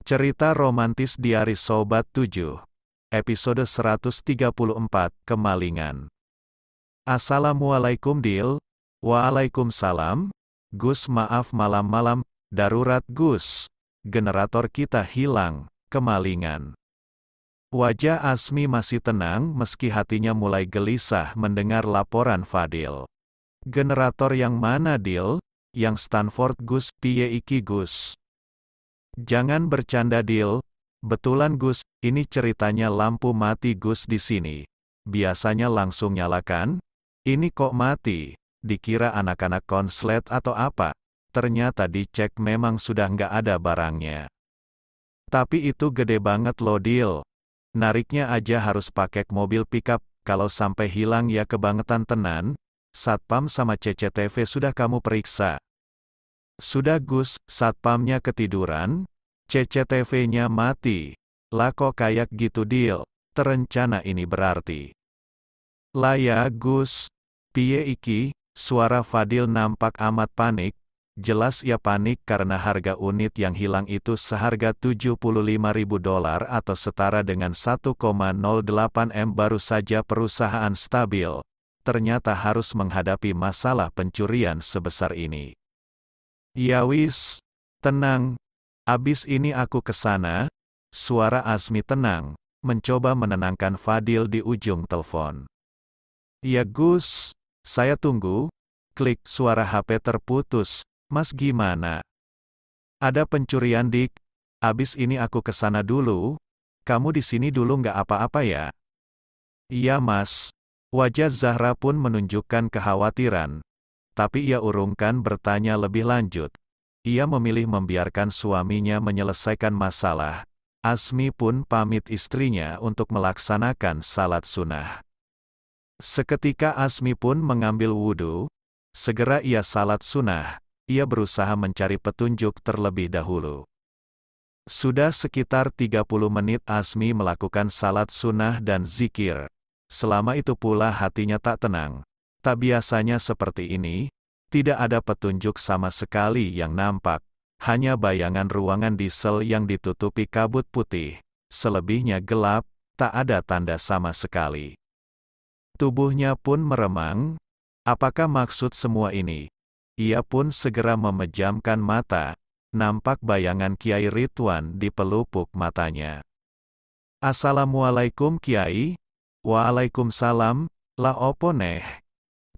Cerita romantis Diari Sobat 7. Episode 134, Kemalingan. Assalamualaikum Dil. Waalaikumsalam. Gus, maaf malam-malam, darurat Gus. Generator kita hilang, kemalingan. Wajah Asmi masih tenang meski hatinya mulai gelisah mendengar laporan Fadil. Generator yang mana Dil? Yang Stanford Gus, piye iki Gus? Jangan bercanda Dil. Betulan Gus, ini ceritanya lampu mati Gus di sini. Biasanya langsung nyalakan. Ini kok mati? Dikira anak-anak konslet atau apa? Ternyata dicek memang sudah nggak ada barangnya. Tapi itu gede banget loh Dil. Nariknya aja harus pakai mobil pickup, kalau sampai hilang ya kebangetan tenan. Satpam sama CCTV sudah kamu periksa? Sudah Gus, satpamnya ketiduran, CCTV-nya mati. Lah kok kayak gitu Dil? Terencana ini berarti. Lah ya Gus, piye iki? Suara Fadil nampak amat panik. Jelas ia panik karena harga unit yang hilang itu seharga $75.000 atau setara dengan 1,08 M. Baru saja perusahaan stabil, ternyata harus menghadapi masalah pencurian sebesar ini. Ya wis, tenang. Abis ini aku kesana. Suara Asmi tenang, mencoba menenangkan Fadil di ujung telepon. Ya Gus, saya tunggu. Klik, suara HP terputus. Mas gimana? Ada pencurian dik. Abis ini aku kesana dulu. Kamu di sini dulu nggak apa-apa ya? Iya mas. Wajah Zahra pun menunjukkan kekhawatiran. Tapi ia urungkan bertanya lebih lanjut. Ia memilih membiarkan suaminya menyelesaikan masalah. Asmi pun pamit istrinya untuk melaksanakan salat sunnah. Seketika Asmi pun mengambil wudhu. Segera ia salat sunnah. Ia berusaha mencari petunjuk terlebih dahulu. Sudah sekitar 30 menit Asmi melakukan salat sunnah dan zikir. Selama itu pula hatinya tak tenang. Tak biasanya seperti ini. Tidak ada petunjuk sama sekali yang nampak. Hanya bayangan ruangan diesel yang ditutupi kabut putih. Selebihnya gelap, tak ada tanda sama sekali. Tubuhnya pun meremang. Apakah maksud semua ini? Ia pun segera memejamkan mata. Nampak bayangan Kiai Ridwan di pelupuk matanya. Assalamualaikum Kiai. Waalaikumsalam. Lah opo neh?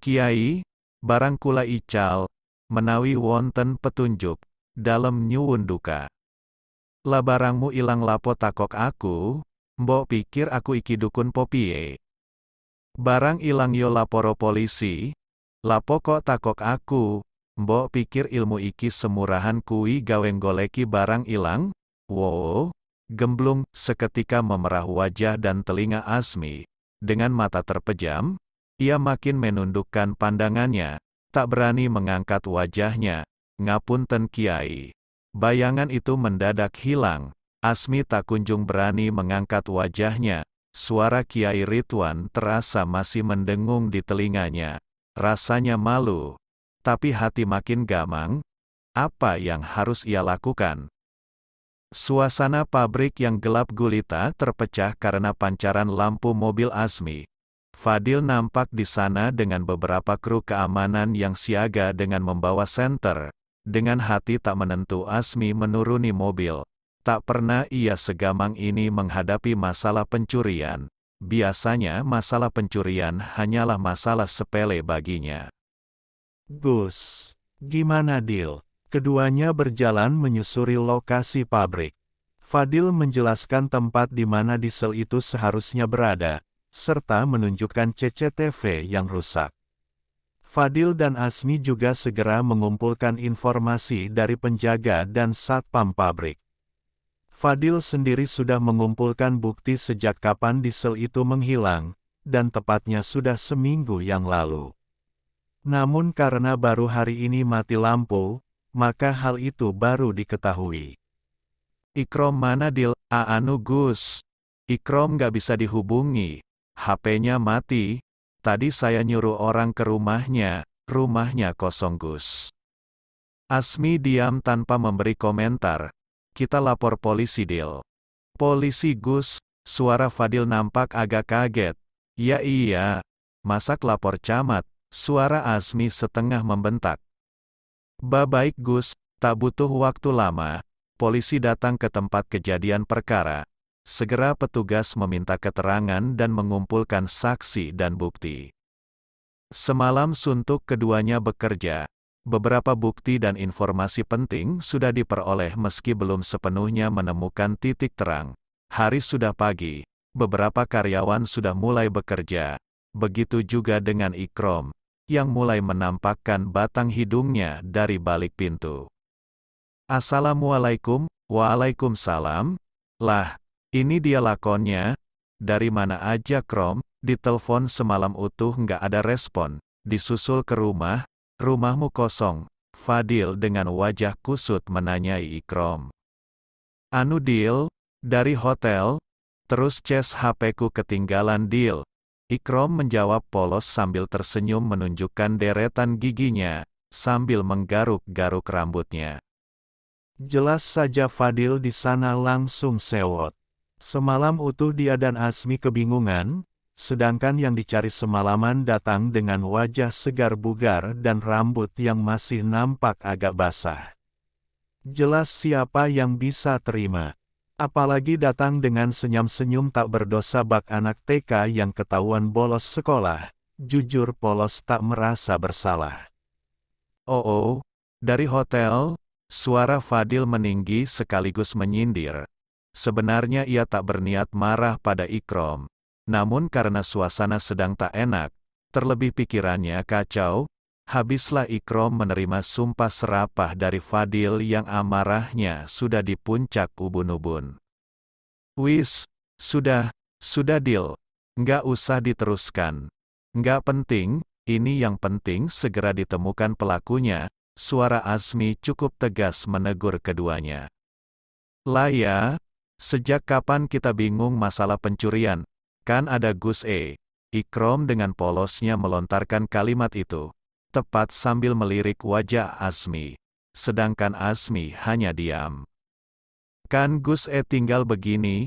Kiai, barang kula ical, menawi wonten petunjuk, dalem nyuwun duka. Lah barangmu ilang lapo takok aku, mbok pikir aku iki dukun po piye? Barang ilang yo laporo polisi, lapo kok takok aku, mbok pikir ilmu iki semurahan kui gawe goleki barang ilang? Wow, gemblung, seketika memerah wajah dan telinga Asmi. Dengan mata terpejam, ia makin menundukkan pandangannya, tak berani mengangkat wajahnya. Ngapunten Kiai. Bayangan itu mendadak hilang. Asmi tak kunjung berani mengangkat wajahnya. Suara Kiai Ridwan terasa masih mendengung di telinganya. Rasanya malu. Tapi hati makin gamang. Apa yang harus ia lakukan? Suasana pabrik yang gelap gulita terpecah karena pancaran lampu mobil Asmi. Fadil nampak di sana dengan beberapa kru keamanan yang siaga dengan membawa senter. Dengan hati tak menentu Asmi menuruni mobil. Tak pernah ia segamang ini menghadapi masalah pencurian. Biasanya masalah pencurian hanyalah masalah sepele baginya. Gus, gimana Dil? Keduanya berjalan menyusuri lokasi pabrik. Fadil menjelaskan tempat di mana diesel itu seharusnya berada, serta menunjukkan CCTV yang rusak. Fadil dan Asmi juga segera mengumpulkan informasi dari penjaga dan satpam pabrik. Fadil sendiri sudah mengumpulkan bukti sejak kapan diesel itu menghilang, dan tepatnya sudah seminggu yang lalu. Namun karena baru hari ini mati lampu, maka hal itu baru diketahui. Ikrom mana Dil? Anu Gus. Ikrom nggak bisa dihubungi. HP-nya mati. Tadi saya nyuruh orang ke rumahnya kosong Gus. Asmi diam tanpa memberi komentar. kita lapor polisi Dil. Polisi Gus, suara Fadil nampak agak kaget. Ya iya, masak lapor camat, suara Azmi setengah membentak. Baik Gus, tak butuh waktu lama, polisi datang ke tempat kejadian perkara. Segera petugas meminta keterangan dan mengumpulkan saksi dan bukti. Semalam suntuk keduanya bekerja. Beberapa bukti dan informasi penting sudah diperoleh meski belum sepenuhnya menemukan titik terang. Hari sudah pagi, beberapa karyawan sudah mulai bekerja. Begitu juga dengan Ikrom, yang mulai menampakkan batang hidungnya dari balik pintu. Assalamualaikum, waalaikumsalam. Lah, ini dia lakonnya. Dari mana aja Krom? Ditelepon semalam utuh nggak ada respon. Disusul ke rumah, rumahmu kosong. Fadil dengan wajah kusut menanyai Ikrom. Anu Dil, dari hotel, terus cas HP-ku ketinggalan Dil. Ikrom menjawab polos sambil tersenyum menunjukkan deretan giginya, sambil menggaruk-garuk rambutnya. Jelas saja Fadil di sana langsung sewot. Semalam utuh dia dan Azmi kebingungan, sedangkan yang dicari semalaman datang dengan wajah segar bugar dan rambut yang masih nampak agak basah. Jelas siapa yang bisa terima. Apalagi datang dengan senyum-senyum tak berdosa bak anak TK yang ketahuan bolos sekolah. Jujur polos tak merasa bersalah. Oh, dari hotel, suara Fadil meninggi sekaligus menyindir. Sebenarnya ia tak berniat marah pada Ikrom. Namun karena suasana sedang tak enak, terlebih pikirannya kacau, habislah Ikrom menerima sumpah serapah dari Fadil yang amarahnya sudah di puncak ubun-ubun. Wis, sudah Dil. Nggak usah diteruskan. Nggak penting, ini yang penting segera ditemukan pelakunya, suara Azmi cukup tegas menegur keduanya. Lah ya, sejak kapan kita bingung masalah pencurian? Kan ada Gus E. Ikrom dengan polosnya melontarkan kalimat itu, tepat sambil melirik wajah Azmi. Sedangkan Azmi hanya diam. Kan Gus E tinggal begini?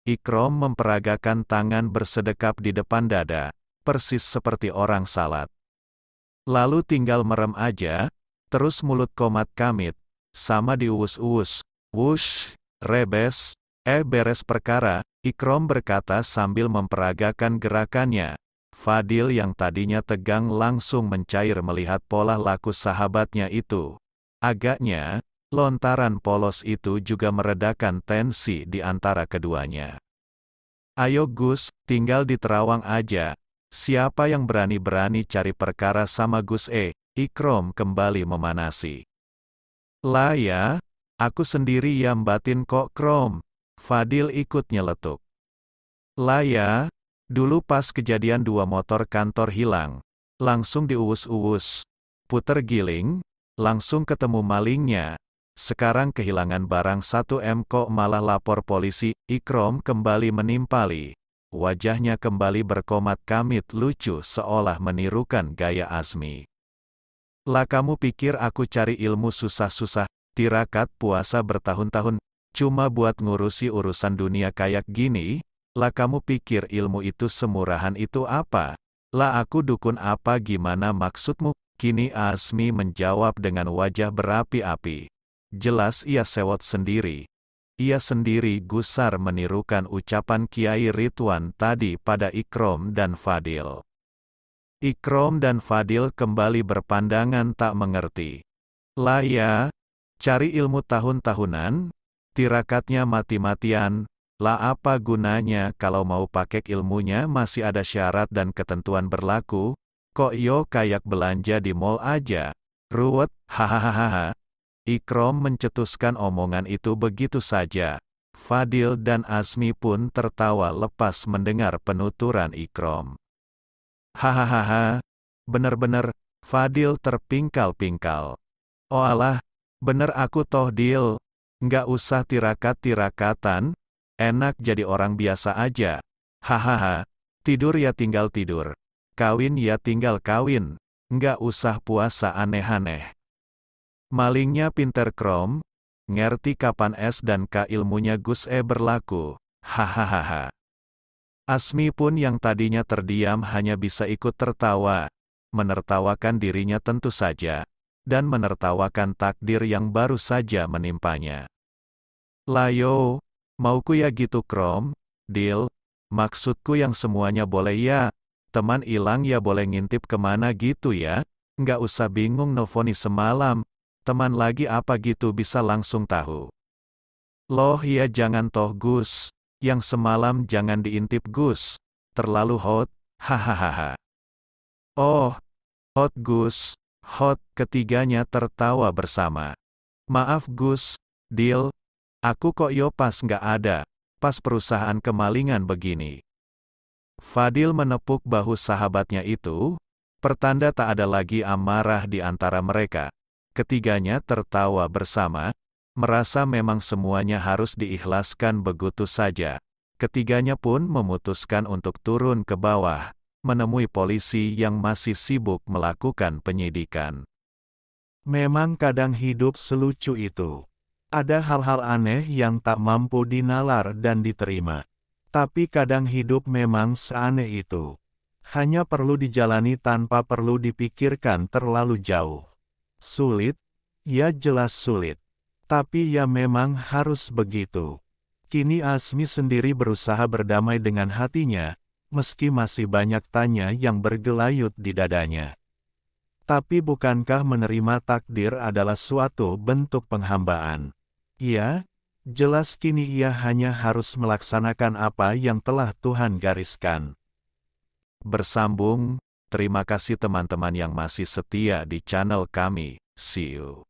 Ikrom memperagakan tangan bersedekap di depan dada, persis seperti orang salat. Lalu tinggal merem aja, terus mulut komat kamit, sama diuus-uus, wush, rebes, beres perkara, Ikrom berkata sambil memperagakan gerakannya. Fadil yang tadinya tegang langsung mencair melihat pola laku sahabatnya itu. Agaknya, lontaran polos itu juga meredakan tensi di antara keduanya. Ayo Gus, tinggal di Terawang aja. Siapa yang berani-berani cari perkara sama Gus E? Ikrom kembali memanasi. Lah ya, aku sendiri yang batin kok Krom. Fadil ikut nyeletuk. Lah ya, dulu pas kejadian 2 motor kantor hilang, langsung diuus-uus, puter giling, langsung ketemu malingnya. Sekarang kehilangan barang 1 M kok malah lapor polisi. Ikrom kembali menimpali. Wajahnya kembali berkomat kamit lucu seolah menirukan gaya Azmi. Lah kamu pikir aku cari ilmu susah-susah, tirakat puasa bertahun-tahun, cuma buat ngurusi urusan dunia kayak gini? Lah kamu pikir ilmu itu semurahan itu apa? Lah aku dukun apa gimana maksudmu? Kini Azmi menjawab dengan wajah berapi-api. Jelas ia sewot sendiri. Ia sendiri gusar menirukan ucapan Kiai Ridwan tadi pada Ikrom dan Fadil. Ikrom dan Fadil kembali berpandangan tak mengerti. Lah ya, cari ilmu tahun-tahunan, tirakatnya mati-matian, lah apa gunanya kalau mau pakai ilmunya masih ada syarat dan ketentuan berlaku, kok yo kayak belanja di mall aja, ruwet, hahaha. Ikrom mencetuskan omongan itu begitu saja. Fadil dan Azmi pun tertawa lepas mendengar penuturan Ikrom. Hahaha, bener-bener, Fadil terpingkal-pingkal. Oh alah, bener aku toh Dil, nggak usah tirakat-tirakatan, enak jadi orang biasa aja. Hahaha, tidur ya tinggal tidur, kawin ya tinggal kawin, nggak usah puasa aneh-aneh. Malingnya pinter Krom, ngerti kapan S dan K ilmunya Gus berlaku, hahaha. Asmi pun yang tadinya terdiam hanya bisa ikut tertawa, menertawakan dirinya tentu saja, dan menertawakan takdir yang baru saja menimpanya. Layo, mauku ya gitu Krom, Dil, maksudku yang semuanya boleh ya, teman ilang ya boleh ngintip kemana gitu ya, nggak usah bingung nelfoni semalam, teman lagi apa gitu bisa langsung tahu. Loh ya jangan toh Gus, yang semalam jangan diintip Gus, terlalu hot, hahaha. Oh, hot Gus, hot, ketiganya tertawa bersama. Maaf Gus, Dil, aku kok yo pas nggak ada, pas perusahaan kemalingan begini. Fadil menepuk bahu sahabatnya itu, pertanda tak ada lagi amarah di antara mereka. Ketiganya tertawa bersama, merasa memang semuanya harus diikhlaskan begitu saja. Ketiganya pun memutuskan untuk turun ke bawah, menemui polisi yang masih sibuk melakukan penyidikan. Memang kadang hidup selucu itu. Ada hal-hal aneh yang tak mampu dinalar dan diterima. Tapi kadang hidup memang seaneh itu. Hanya perlu dijalani tanpa perlu dipikirkan terlalu jauh. Sulit? Ya jelas sulit. Tapi ya memang harus begitu. Kini Asmi sendiri berusaha berdamai dengan hatinya, meski masih banyak tanya yang bergelayut di dadanya. Tapi bukankah menerima takdir adalah suatu bentuk penghambaan? Ya, jelas kini ia hanya harus melaksanakan apa yang telah Tuhan gariskan. Bersambung, terima kasih teman-teman yang masih setia di channel kami, see you.